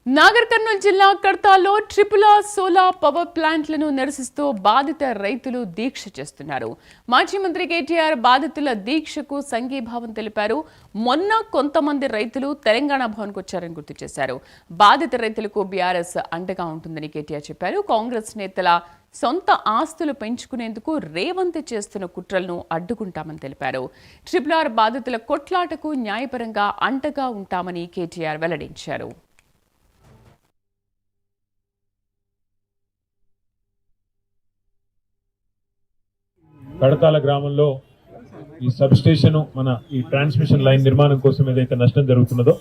నాగర్ కర్నూలు జిల్లా కడతాలో triple R solar power ప్లాంట్లను నిరసిస్తూ బాధిత రైతులు దీక్ష చేస్తున్నారు. మాజీ మంత్రి కేటీఆర్ బాధితుల దీక్షకు సంఘీభావం తెలిపారు. మొన్న కొంతమంది రైతులు తెలంగాణ భవన్కు వచ్చారని గుర్తు చేశారు. బాధిత రైతులకు బీఆర్ఎస్ అండగా ఉంటుందని కేటీఆర్ చెప్పారు. కాంగ్రెస్ నేతల సొంత ఆస్తులు పెంచుకునేందుకు రేవంత్ చేస్తున్న కుట్రలను అడ్డుకుంటామని తెలిపారు. ట్రిపుల్ ఆర్ బాధితుల కొట్లాటకు న్యాయపరంగా అండగా ఉంటామని కేటీఆర్ వెల్లడించారు. కడతాల గ్రామంలో ఈ సబ్ స్టేషన్ మన ఈ ట్రాన్స్మిషన్ లైన్ నిర్మాణం కోసం ఏదైతే నష్టం జరుగుతున్నదో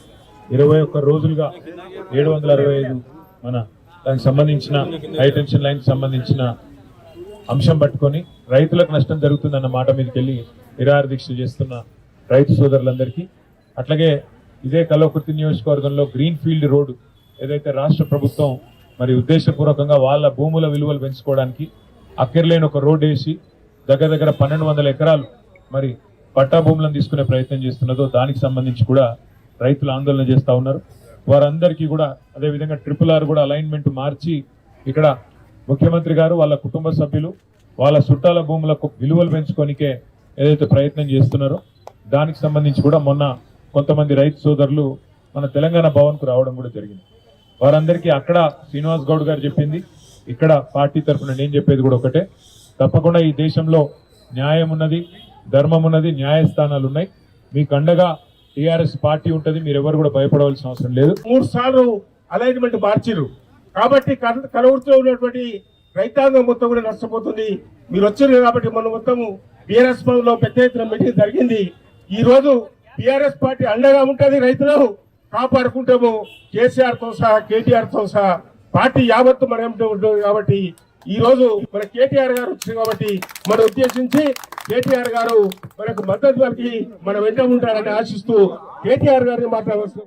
21 రోజులుగా 765 మన దానికి సంబంధించిన హై టెన్షన్ లైన్ సంబంధించిన అంశం పట్టుకొని రైతులకు నష్టం జరుగుతుందన్న మాట మీదకి వెళ్ళి నిరాహార దీక్ష చేస్తున్న రైతు సోదరులందరికీ, అట్లాగే ఇదే కల్వకుర్తి నియోజకవర్గంలో గ్రీన్ ఫీల్డ్ రోడ్డు ఏదైతే రాష్ట్ర ప్రభుత్వం మరి ఉద్దేశపూర్వకంగా వాళ్ళ భూముల విలువలు పెంచుకోవడానికి అక్కర్లేని ఒక రోడ్ వేసి దగ్గర 1200 ఎకరాలు మరి పట్టా భూములను తీసుకునే ప్రయత్నం చేస్తున్నదో దానికి సంబంధించి కూడా రైతులు ఆందోళన చేస్తూ ఉన్నారు. వారందరికీ కూడా అదేవిధంగా ట్రిపుల్ ఆర్ కూడా అలైన్మెంట్ మార్చి ఇక్కడ ముఖ్యమంత్రి గారు వాళ్ళ కుటుంబ సభ్యులు వాళ్ళ చుట్టాల భూములకు విలువలు పెంచుకోనికే ఏదైతే ప్రయత్నం చేస్తున్నారో దానికి సంబంధించి కూడా మొన్న కొంతమంది రైతు సోదరులు మన తెలంగాణ భవన్కు రావడం కూడా జరిగింది. వారందరికీ అక్కడ శ్రీనివాస్ గౌడ్ గారు చెప్పింది, ఇక్కడ పార్టీ తరఫున నేను చెప్పేది కూడా ఒకటే, తప్పకుండా ఈ దేశంలో న్యాయం ఉన్నది, ధర్మం ఉన్నది, న్యాయస్థానాలు ఉన్నాయి. మీకు అండగా టీఆర్ఎస్ పార్టీ ఉంటుంది. మీరు ఎవరు కూడా భయపడవలసిన అవసరం లేదు. 3 సార్లు అలైన్మెంట్ మార్చిరు కాబట్టి కలవృత్తిలో ఉన్నటువంటి రైతాంగం మొత్తం కూడా నష్టపోతుంది. మీరు వచ్చారు కాబట్టి మన మొత్తము బీఆర్ఎస్ లో పెద్ద ఎత్తున మీటింగ్ జరిగింది. ఈ రోజు బీఆర్ఎస్ పార్టీ అండగా ఉంటుంది, రైతులను కాపాడుకుంటాము. కేసీఆర్ తో సహా కేటీఆర్ తో సహా పార్టీ యావత్తు మనం ఉంటుంది. కాబట్టి ఈ రోజు మన కేటీఆర్ గారు వచ్చింది కాబట్టి మనం ఉద్దేశించి కేటీఆర్ గారు మనకు మద్దతు పలికి మన వెంట ఉంటారని ఆశిస్తూ కేటీఆర్ గారిని మాట్లాడవచ్చు.